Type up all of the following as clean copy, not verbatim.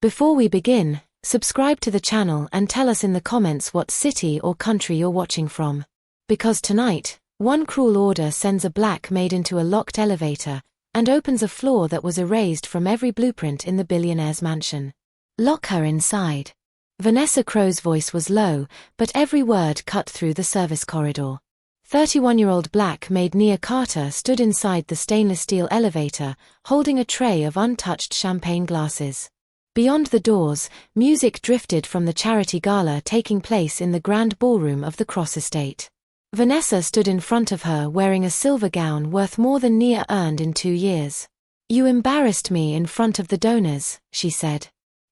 Before we begin, subscribe to the channel and tell us in the comments what city or country you're watching from. Because tonight, one cruel order sends a black maid into a locked elevator and opens a floor that was erased from every blueprint in the billionaire's mansion. Lock her inside. Vanessa Crow's voice was low, but every word cut through the service corridor. 31-year-old black maid Nia Carter stood inside the stainless steel elevator, holding a tray of untouched champagne glasses. Beyond the doors, music drifted from the charity gala taking place in the grand ballroom of the Cross estate. Vanessa stood in front of her wearing a silver gown worth more than Nia earned in 2 years. "You embarrassed me in front of the donors," she said.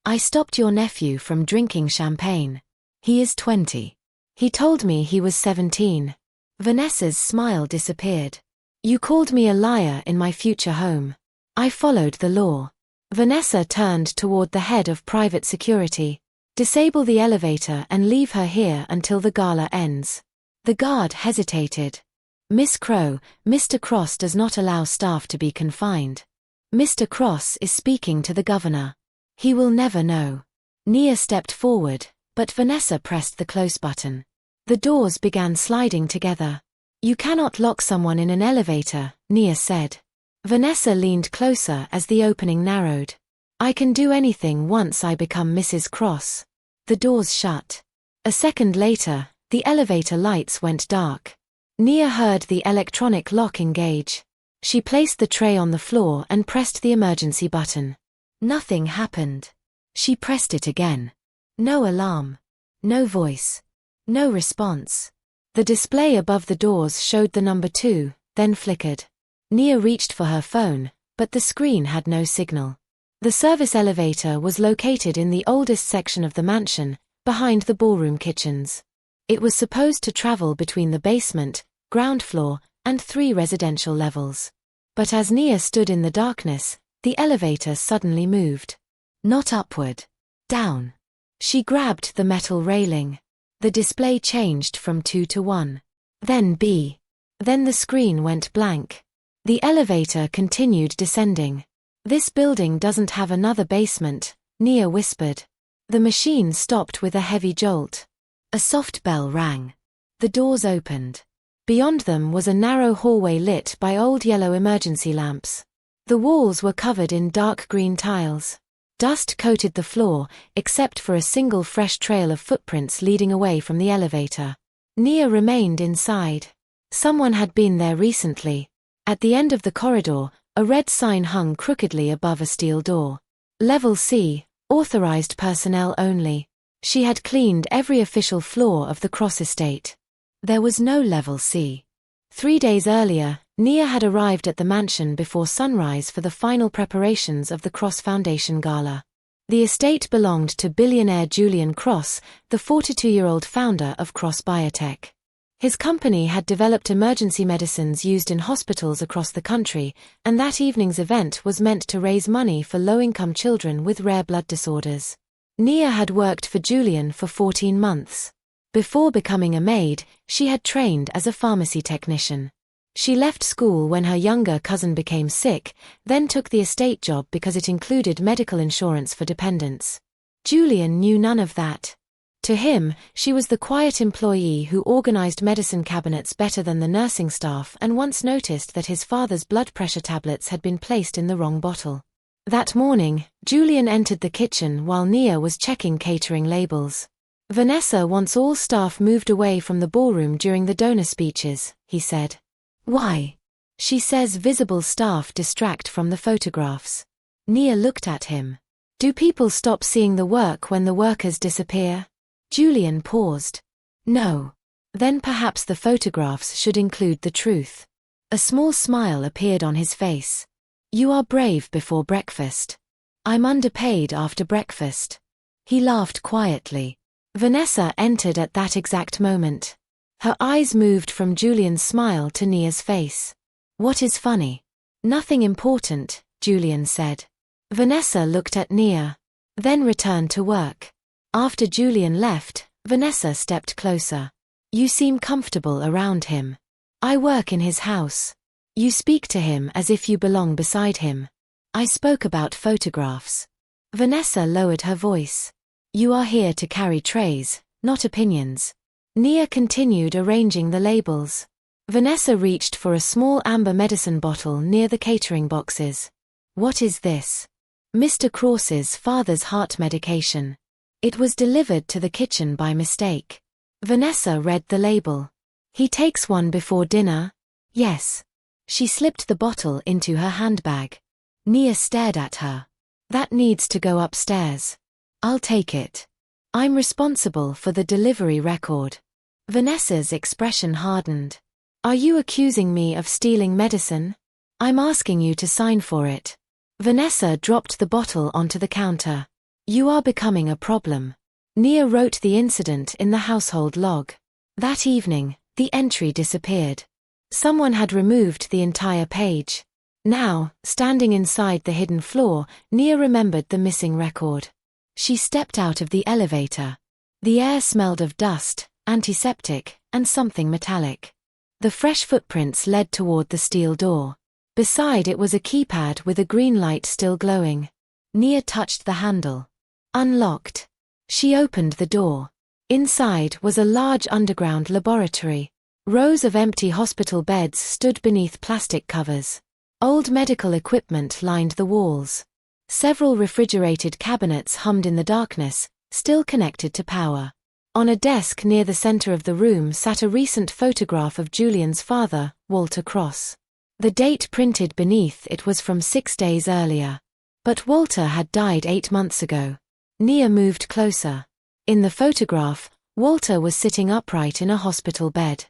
"I stopped your nephew from drinking champagne. He is 20. He told me he was 17. Vanessa's smile disappeared. "You called me a liar in my future home. I followed the law." Vanessa turned toward the head of private security. "Disable the elevator and leave her here until the gala ends." The guard hesitated. "Miss Crow, Mr. Cross does not allow staff to be confined. Mr. Cross is speaking to the governor. He will never know." Nia stepped forward, but Vanessa pressed the close button. The doors began sliding together. "You cannot lock someone in an elevator," Nia said. Vanessa leaned closer as the opening narrowed. "I can do anything once I become Mrs. Cross." The doors shut. A second later, the elevator lights went dark. Nia heard the electronic lock engage. She placed the tray on the floor and pressed the emergency button. Nothing happened. She pressed it again. No alarm. No voice. No response. The display above the doors showed the number 2, then flickered. Nia reached for her phone, but the screen had no signal. The service elevator was located in the oldest section of the mansion, behind the ballroom kitchens. It was supposed to travel between the basement, ground floor, and 3 residential levels. But as Nia stood in the darkness, the elevator suddenly moved. Not upward. Down. She grabbed the metal railing. The display changed from 2 to 1. Then B. Then the screen went blank. The elevator continued descending. "This building doesn't have another basement," Nia whispered. The machine stopped with a heavy jolt. A soft bell rang. The doors opened. Beyond them was a narrow hallway lit by old yellow emergency lamps. The walls were covered in dark green tiles. Dust coated the floor, except for a single fresh trail of footprints leading away from the elevator. Nia remained inside. Someone had been there recently. At the end of the corridor, a red sign hung crookedly above a steel door. Level C, authorized personnel only. She had cleaned every official floor of the Cross estate. There was no Level C. 3 days earlier, Nia had arrived at the mansion before sunrise for the final preparations of the Cross Foundation Gala. The estate belonged to billionaire Julian Cross, the 42-year-old founder of Cross Biotech. His company had developed emergency medicines used in hospitals across the country, and that evening's event was meant to raise money for low-income children with rare blood disorders. Nia had worked for Julian for 14 months. Before becoming a maid, she had trained as a pharmacy technician. She left school when her younger cousin became sick, then took the estate job because it included medical insurance for dependents. Julian knew none of that. To him, she was the quiet employee who organized medicine cabinets better than the nursing staff and once noticed that his father's blood pressure tablets had been placed in the wrong bottle. That morning, Julian entered the kitchen while Nia was checking catering labels. "Vanessa wants all staff moved away from the ballroom during the donor speeches," he said. "Why?" "She says visible staff distract from the photographs." Nia looked at him. "Do people stop seeing the work when the workers disappear?" Julian paused. "No. Then perhaps the photographs should include the truth." A small smile appeared on his face. "You are brave before breakfast. I'm underpaid after breakfast." He laughed quietly. Vanessa entered at that exact moment. Her eyes moved from Julian's smile to Nia's face. "What is funny?" "Nothing important," Julian said. Vanessa looked at Nia, then returned to work. After Julian left, Vanessa stepped closer. "You seem comfortable around him. I work in his house. You speak to him as if you belong beside him." "I spoke about photographs." Vanessa lowered her voice. You are here to carry trays, not opinions. Nia continued arranging the labels. Vanessa reached for a small amber medicine bottle near the catering boxes. What is this? Mr. Cross's father's heart medication. It was delivered to the kitchen by mistake. Vanessa read the label. He takes one before dinner? Yes. She slipped the bottle into her handbag. Nia stared at her. That needs to go upstairs. I'll take it. I'm responsible for the delivery record. Vanessa's expression hardened. Are you accusing me of stealing medicine? I'm asking you to sign for it. Vanessa dropped the bottle onto the counter. You are becoming a problem. Nia wrote the incident in the household log. That evening, the entry disappeared. Someone had removed the entire page. Now, standing inside the hidden floor, Nia remembered the missing record. She stepped out of the elevator. The air smelled of dust, antiseptic, and something metallic. The fresh footprints led toward the steel door. Beside it was a keypad with a green light still glowing. Nia touched the handle. Unlocked. She opened the door. Inside was a large underground laboratory. Rows of empty hospital beds stood beneath plastic covers. Old medical equipment lined the walls. Several refrigerated cabinets hummed in the darkness, still connected to power. On a desk near the center of the room sat a recent photograph of Julian's father, Walter Cross. The date printed beneath it was from 6 days earlier. But Walter had died 8 months ago. Nia moved closer. In the photograph, Walter was sitting upright in a hospital bed.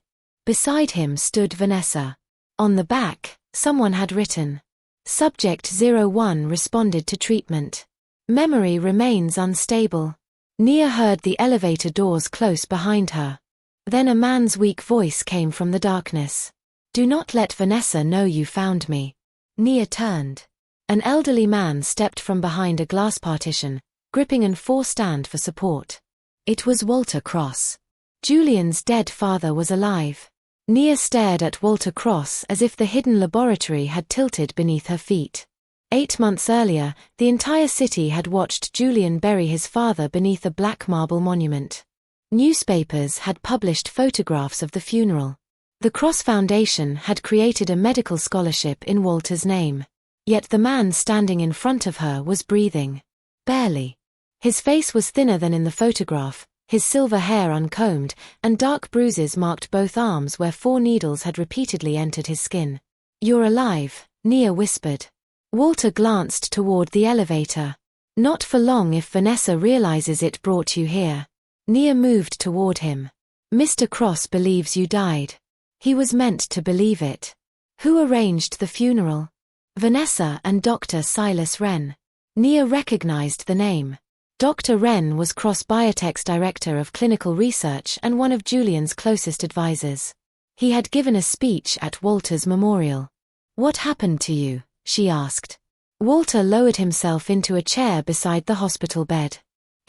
Beside him stood Vanessa. On the back, someone had written, Subject 01 responded to treatment. Memory remains unstable. Nia heard the elevator doors close behind her. Then a man's weak voice came from the darkness. Do not let Vanessa know you found me. Nia turned. An elderly man stepped from behind a glass partition, gripping an stand for support. It was Walter Cross. Julian's dead father was alive. Nia stared at Walter Cross as if the hidden laboratory had tilted beneath her feet. 8 months earlier, the entire city had watched Julian bury his father beneath a black marble monument. Newspapers had published photographs of the funeral. The Cross Foundation had created a medical scholarship in Walter's name. Yet the man standing in front of her was breathing. Barely. His face was thinner than in the photograph, his silver hair uncombed, and dark bruises marked both arms where 4 needles had repeatedly entered his skin. You're alive, Nia whispered. Walter glanced toward the elevator. Not for long if Vanessa realizes it brought you here. Nia moved toward him. Mr. Cross believes you died. He was meant to believe it. Who arranged the funeral? Vanessa and Dr. Silas Renn. Nia recognized the name. Dr. Renn was Cross Biotech's director of clinical research and one of Julian's closest advisors. He had given a speech at Walter's memorial. What happened to you? She asked. Walter lowered himself into a chair beside the hospital bed.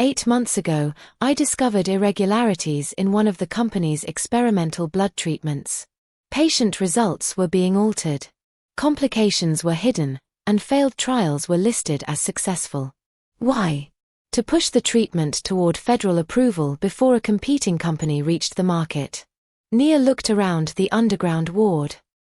8 months ago, I discovered irregularities in one of the company's experimental blood treatments. Patient results were being altered. Complications were hidden, and failed trials were listed as successful. Why? To push the treatment toward federal approval before a competing company reached the market. Nia looked around the underground ward.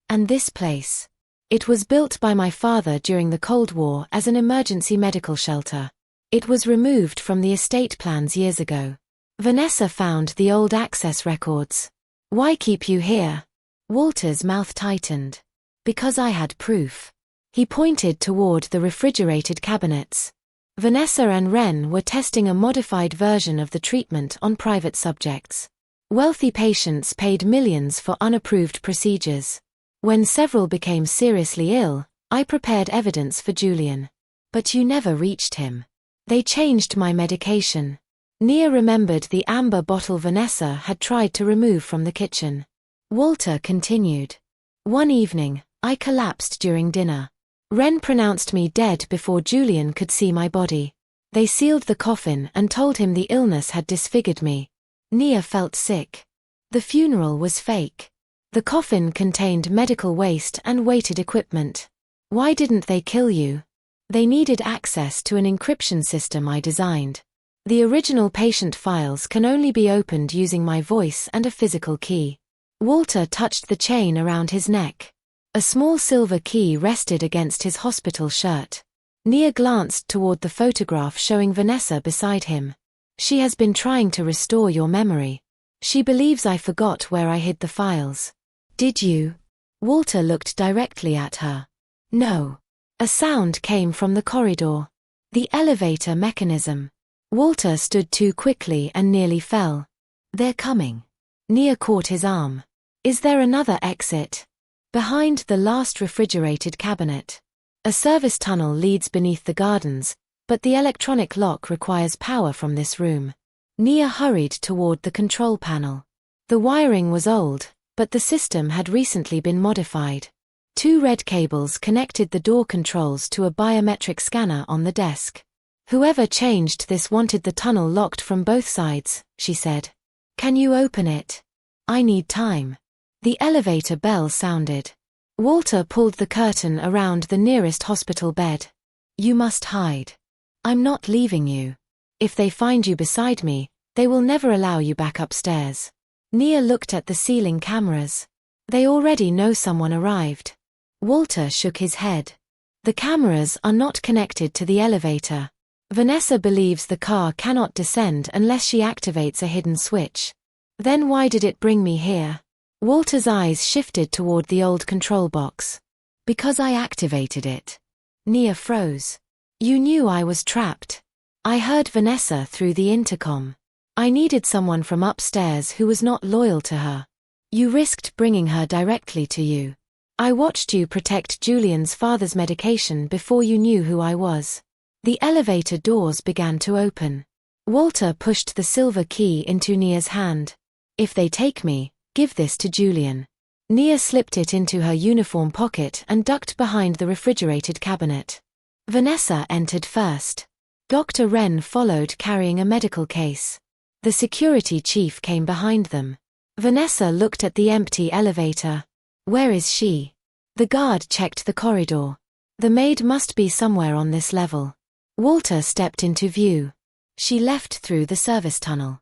And this place? It was built by my father during the Cold War as an emergency medical shelter. It was removed from the estate plans years ago. Vanessa found the old access records. Why keep you here? Walter's mouth tightened. Because I had proof. He pointed toward the refrigerated cabinets. Vanessa and Renn were testing a modified version of the treatment on private subjects. Wealthy patients paid millions for unapproved procedures. When several became seriously ill, I prepared evidence for Julian. But you never reached him. They changed my medication. Nia remembered the amber bottle Vanessa had tried to remove from the kitchen. Walter continued. One evening, I collapsed during dinner. Renn pronounced me dead before Julian could see my body. They sealed the coffin and told him the illness had disfigured me. Nia felt sick. The funeral was fake. The coffin contained medical waste and weighted equipment. Why didn't they kill you? They needed access to an encryption system I designed. The original patient files can only be opened using my voice and a physical key. Walter touched the chain around his neck. A small silver key rested against his hospital shirt. Nia glanced toward the photograph showing Vanessa beside him. She has been trying to restore your memory. She believes I forgot where I hid the files. Did you? Walter looked directly at her. No. A sound came from the corridor. The elevator mechanism. Walter stood too quickly and nearly fell. They're coming. Nia caught his arm. Is there another exit? Behind the last refrigerated cabinet. A service tunnel leads beneath the gardens, but the electronic lock requires power from this room. Nia hurried toward the control panel. The wiring was old, but the system had recently been modified. 2 red cables connected the door controls to a biometric scanner on the desk. Whoever changed this wanted the tunnel locked from both sides, she said. Can you open it? I need time. The elevator bell sounded. Walter pulled the curtain around the nearest hospital bed. You must hide. I'm not leaving you. If they find you beside me, they will never allow you back upstairs. Nia looked at the ceiling cameras. They already know someone arrived. Walter shook his head. The cameras are not connected to the elevator. Vanessa believes the car cannot descend unless she activates a hidden switch. Then why did it bring me here? Walter's eyes shifted toward the old control box. Because I activated it. Nia froze. You knew I was trapped. I heard Vanessa through the intercom. I needed someone from upstairs who was not loyal to her. You risked bringing her directly to you. I watched you protect Julian's father's medication before you knew who I was. The elevator doors began to open. Walter pushed the silver key into Nia's hand. If they take me, give this to Julian. Nia slipped it into her uniform pocket and ducked behind the refrigerated cabinet. Vanessa entered first. Dr. Renn followed carrying a medical case. The security chief came behind them. Vanessa looked at the empty elevator. Where is she? The guard checked the corridor. The maid must be somewhere on this level. Walter stepped into view. She left through the service tunnel.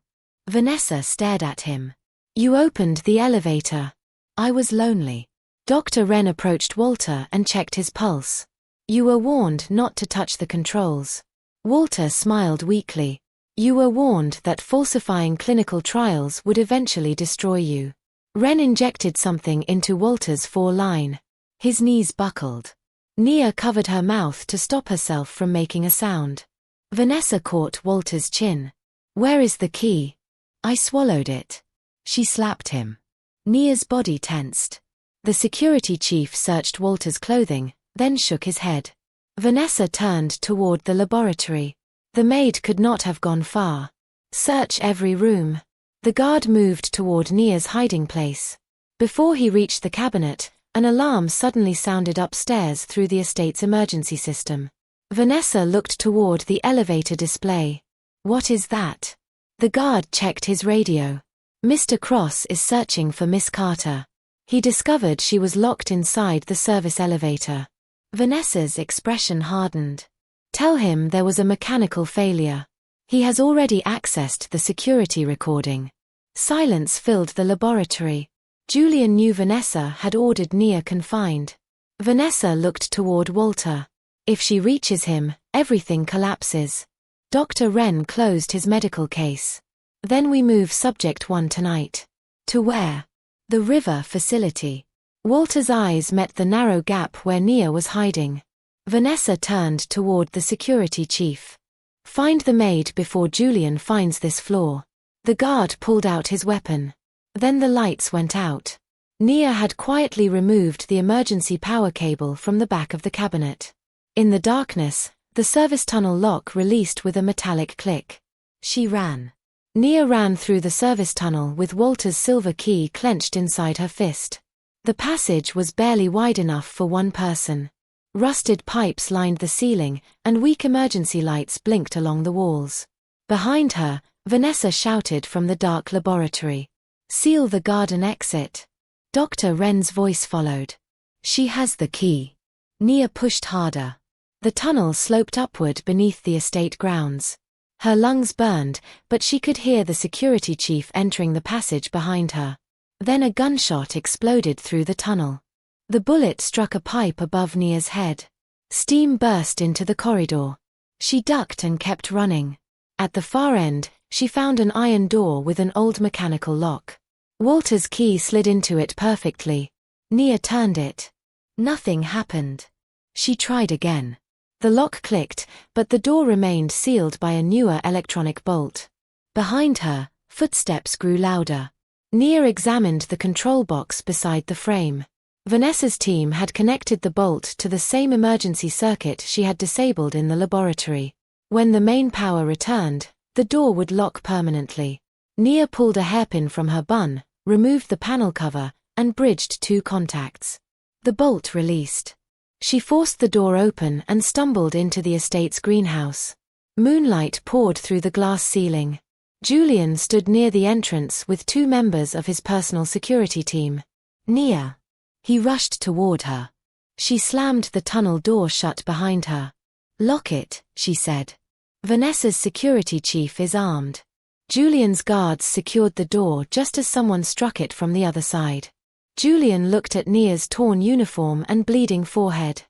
Vanessa stared at him. You opened the elevator. I was lonely. Dr. Renn approached Walter and checked his pulse. You were warned not to touch the controls. Walter smiled weakly. You were warned that falsifying clinical trials would eventually destroy you. Renn injected something into Walter's foreline. His knees buckled. Nia covered her mouth to stop herself from making a sound. Vanessa caught Walter's chin. Where is the key? I swallowed it. She slapped him. Nia's body tensed. The security chief searched Walter's clothing, then shook his head. Vanessa turned toward the laboratory. The maid could not have gone far. Search every room. The guard moved toward Nia's hiding place. Before he reached the cabinet, an alarm suddenly sounded upstairs through the estate's emergency system. Vanessa looked toward the elevator display. What is that? The guard checked his radio. Mr. Cross is searching for Miss Carter. He discovered she was locked inside the service elevator. Vanessa's expression hardened. Tell him there was a mechanical failure. He has already accessed the security recording. Silence filled the laboratory. Julian knew Vanessa had ordered Nia confined. Vanessa looked toward Walter. If she reaches him, everything collapses. Dr. Renn closed his medical case. Then we move subject 1 tonight. To where? The river facility. Walter's eyes met the narrow gap where Nia was hiding. Vanessa turned toward the security chief. Find the maid before Julian finds this floor. The guard pulled out his weapon. Then the lights went out. Nia had quietly removed the emergency power cable from the back of the cabinet. In the darkness, the service tunnel lock released with a metallic click. She ran. Nia ran through the service tunnel with Walter's silver key clenched inside her fist. The passage was barely wide enough for one person. Rusted pipes lined the ceiling, and weak emergency lights blinked along the walls. Behind her, Vanessa shouted from the dark laboratory. Seal the garden exit. Dr. Renn's voice followed. She has the key. Nia pushed harder. The tunnel sloped upward beneath the estate grounds. Her lungs burned, but she could hear the security chief entering the passage behind her. Then a gunshot exploded through the tunnel. The bullet struck a pipe above Nia's head. Steam burst into the corridor. She ducked and kept running. At the far end, she found an iron door with an old mechanical lock. Walter's key slid into it perfectly. Nia turned it. Nothing happened. She tried again. The lock clicked, but the door remained sealed by a newer electronic bolt. Behind her, footsteps grew louder. Nia examined the control box beside the frame. Vanessa's team had connected the bolt to the same emergency circuit she had disabled in the laboratory. When the main power returned, the door would lock permanently. Nia pulled a hairpin from her bun, removed the panel cover, and bridged 2 contacts. The bolt released. She forced the door open and stumbled into the estate's greenhouse. Moonlight poured through the glass ceiling. Julian stood near the entrance with 2 members of his personal security team. Nia. He rushed toward her. She slammed the tunnel door shut behind her. Lock it, she said. Vanessa's security chief is armed. Julian's guards secured the door just as someone struck it from the other side. Julian looked at Nia's torn uniform and bleeding forehead.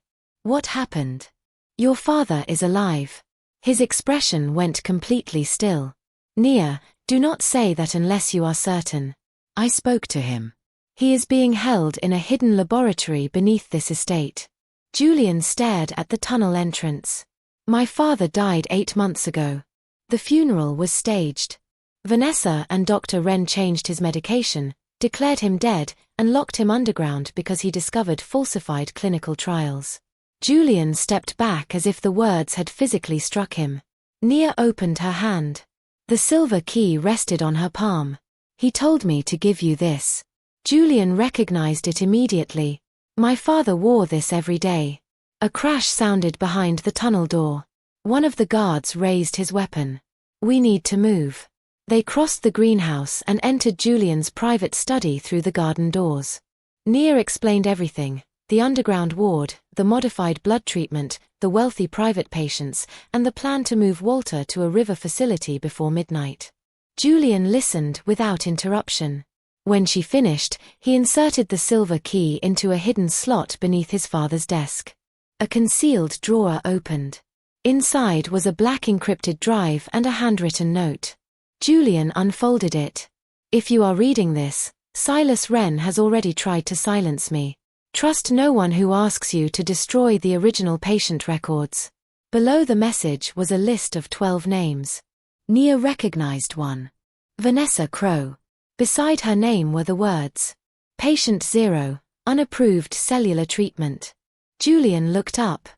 What happened? Your father is alive. His expression went completely still. Nia, do not say that unless you are certain. I spoke to him. He is being held in a hidden laboratory beneath this estate. Julian stared at the tunnel entrance. My father died 8 months ago. The funeral was staged. Vanessa and Dr. Renn changed his medication, declared him dead, and locked him underground because he discovered falsified clinical trials. Julian stepped back as if the words had physically struck him. Nia opened her hand. The silver key rested on her palm. He told me to give you this. Julian recognized it immediately. My father wore this every day. A crash sounded behind the tunnel door. One of the guards raised his weapon. We need to move. They crossed the greenhouse and entered Julian's private study through the garden doors. Nia explained everything: the underground ward, the modified blood treatment, the wealthy private patients, and the plan to move Walter to a river facility before midnight. Julian listened without interruption. When she finished, he inserted the silver key into a hidden slot beneath his father's desk. A concealed drawer opened. Inside was a black encrypted drive and a handwritten note. Julian unfolded it. If you are reading this, Silas Renn has already tried to silence me. Trust no one who asks you to destroy the original patient records. Below the message was a list of 12 names. Nia recognized one. Vanessa Crow. Beside her name were the words, Patient 0, unapproved cellular treatment. Julian looked up.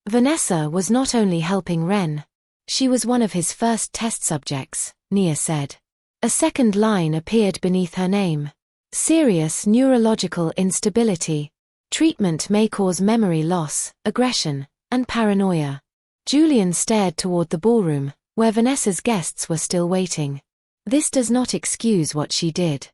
Vanessa was not only helping Renn. She was one of his first test subjects, Nia said. A second line appeared beneath her name. Serious neurological instability. Treatment may cause memory loss, aggression, and paranoia. Julian stared toward the ballroom, where Vanessa's guests were still waiting. This does not excuse what she did.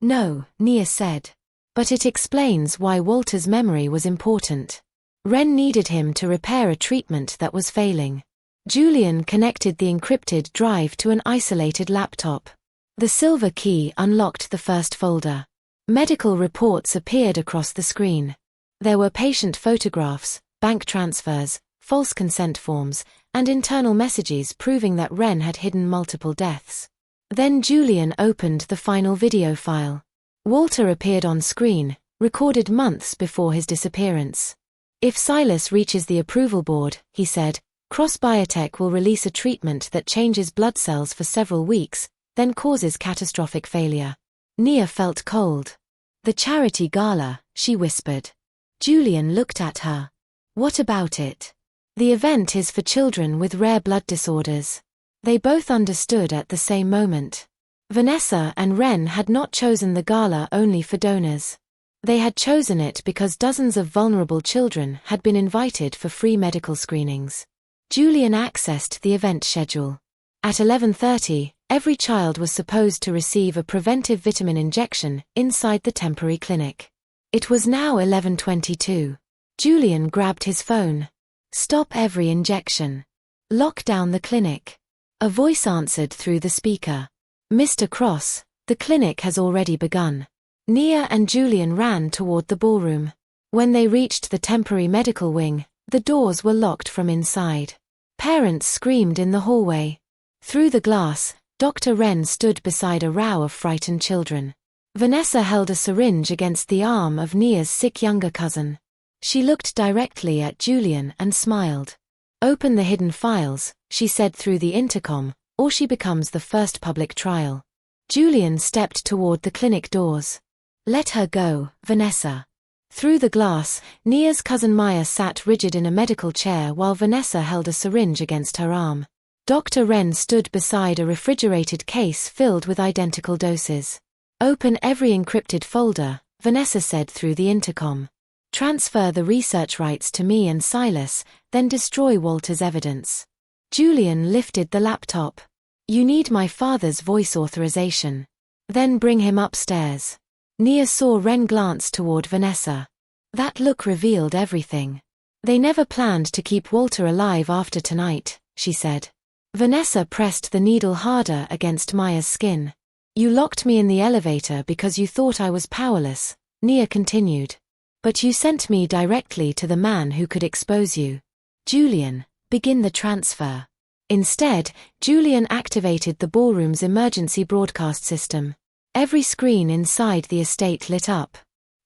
No, Nia said. But it explains why Walter's memory was important. Renn needed him to repair a treatment that was failing. Julian connected the encrypted drive to an isolated laptop. The silver key unlocked the first folder. Medical reports appeared across the screen. There were patient photographs, bank transfers, false consent forms, and internal messages proving that Renn had hidden multiple deaths. Then Julian opened the final video file. Walter appeared on screen, recorded months before his disappearance. If Silas reaches the approval board, he said, Cross Biotech will release a treatment that changes blood cells for several weeks, then causes catastrophic failure. Nia felt cold. The charity gala, she whispered. Julian looked at her. What about it? The event is for children with rare blood disorders. They both understood at the same moment. Vanessa and Renn had not chosen the gala only for donors. They had chosen it because dozens of vulnerable children had been invited for free medical screenings. Julian accessed the event schedule. At 11:30, every child was supposed to receive a preventive vitamin injection inside the temporary clinic. It was now 11:22. Julian grabbed his phone. Stop every injection. Lock down the clinic. A voice answered through the speaker. Mr. Cross, the clinic has already begun. Nia and Julian ran toward the ballroom. When they reached the temporary medical wing, the doors were locked from inside. Parents screamed in the hallway. Through the glass, Dr. Renn stood beside a row of frightened children. Vanessa held a syringe against the arm of Nia's sick younger cousin. She looked directly at Julian and smiled. Open the hidden files, she said through the intercom, or she becomes the first public trial. Julian stepped toward the clinic doors. Let her go, Vanessa. Through the glass, Nia's cousin Maya sat rigid in a medical chair while Vanessa held a syringe against her arm. Dr. Renn stood beside a refrigerated case filled with identical doses. Open every encrypted folder, Vanessa said through the intercom. Transfer the research rights to me and Silas, then destroy Walter's evidence. Julian lifted the laptop. You need my father's voice authorization. Then bring him upstairs. Nia saw Renn glance toward Vanessa. That look revealed everything. They never planned to keep Walter alive after tonight, she said. Vanessa pressed the needle harder against Maya's skin. You locked me in the elevator because you thought I was powerless, Nia continued. But you sent me directly to the man who could expose you. Julian, begin the transfer. Instead, Julian activated the ballroom's emergency broadcast system. Every screen inside the estate lit up.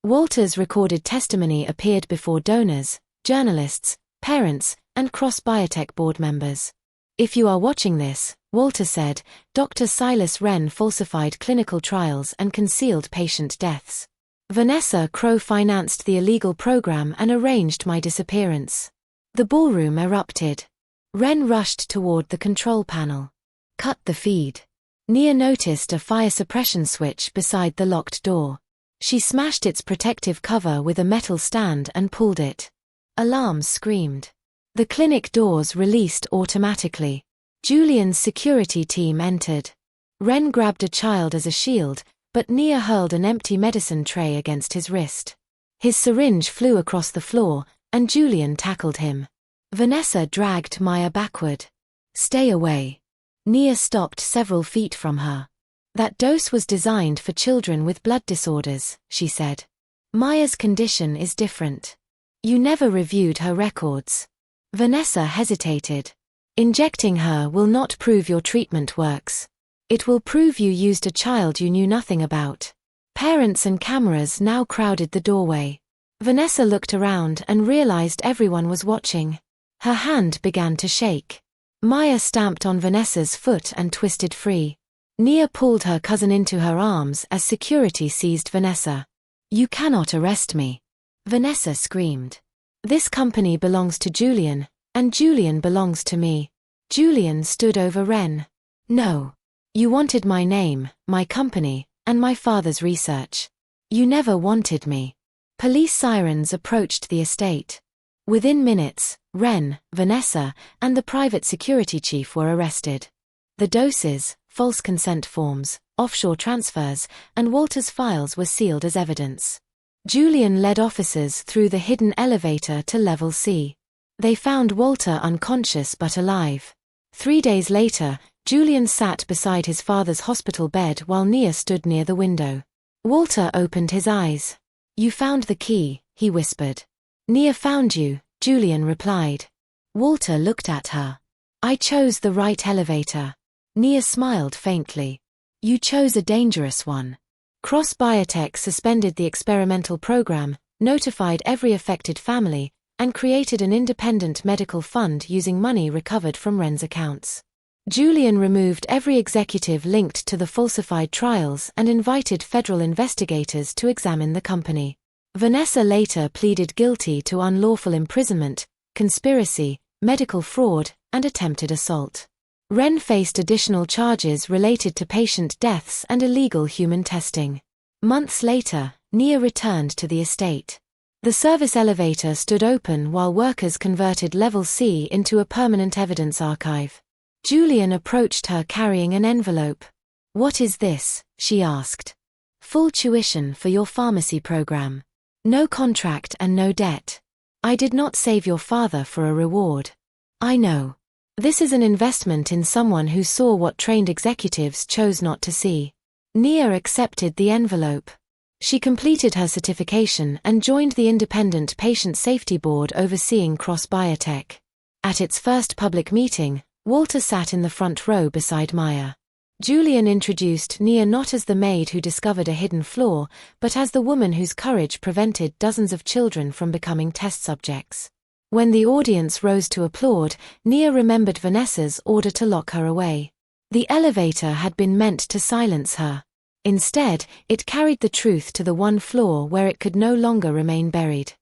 Walter's recorded testimony appeared before donors, journalists, parents, and Cross Biotech board members. If you are watching this, Walter said, Dr. Silas Renn falsified clinical trials and concealed patient deaths. Vanessa financed the illegal program and arranged my disappearance. The ballroom erupted. Renn rushed toward the control panel. Cut the feed. Nia noticed a fire suppression switch beside the locked door. She smashed its protective cover with a metal stand and pulled it. Alarms screamed. The clinic doors released automatically. Julian's security team entered. Renn grabbed a child as a shield, but Nia hurled an empty medicine tray against his wrist. His syringe flew across the floor, and Julian tackled him. Vanessa dragged Maya backward. Stay away. Nia stopped several feet from her. That dose was designed for children with blood disorders, she said. Maya's condition is different. You never reviewed her records. Vanessa hesitated. Injecting her will not prove your treatment works. It will prove you used a child you knew nothing about. Parents and cameras now crowded the doorway. Vanessa looked around and realized everyone was watching. Her hand began to shake. Maya stamped on Vanessa's foot and twisted free. Nia pulled her cousin into her arms as security seized Vanessa. You cannot arrest me. Vanessa screamed. This company belongs to Julian, and Julian belongs to me. Julian stood over Renn. No. You wanted my name, my company, and my father's research. You never wanted me. Police sirens approached the estate. Within minutes, Renn, Vanessa, and the private security chief were arrested. The doses, false consent forms, offshore transfers, and Walter's files were sealed as evidence. Julian led officers through the hidden elevator to level C. They found Walter unconscious but alive. 3 days later, Julian sat beside his father's hospital bed while Nia stood near the window. Walter opened his eyes. You found the key, he whispered. Nia found you, Julian replied. Walter looked at her. I chose the right elevator. Nia smiled faintly. You chose a dangerous one. Cross Biotech suspended the experimental program, notified every affected family, and created an independent medical fund using money recovered from Renn's accounts. Julian removed every executive linked to the falsified trials and invited federal investigators to examine the company. Vanessa later pleaded guilty to unlawful imprisonment, conspiracy, medical fraud, and attempted assault. Renn faced additional charges related to patient deaths and illegal human testing. Months later, Nia returned to the estate. The service elevator stood open while workers converted Level C into a permanent evidence archive. Julian approached her carrying an envelope. What is this? She asked. Full tuition for your pharmacy program. No contract and no debt. I did not save your father for a reward. I know. This is an investment in someone who saw what trained executives chose not to see. Nia accepted the envelope. She completed her certification and joined the independent patient safety board overseeing Cross Biotech. At its first public meeting, Walter sat in the front row beside Maya. Julian introduced Nia not as the maid who discovered a hidden flaw, but as the woman whose courage prevented dozens of children from becoming test subjects. When the audience rose to applaud, Nia remembered Vanessa's order to lock her away. The elevator had been meant to silence her. Instead, it carried the truth to the one floor where it could no longer remain buried.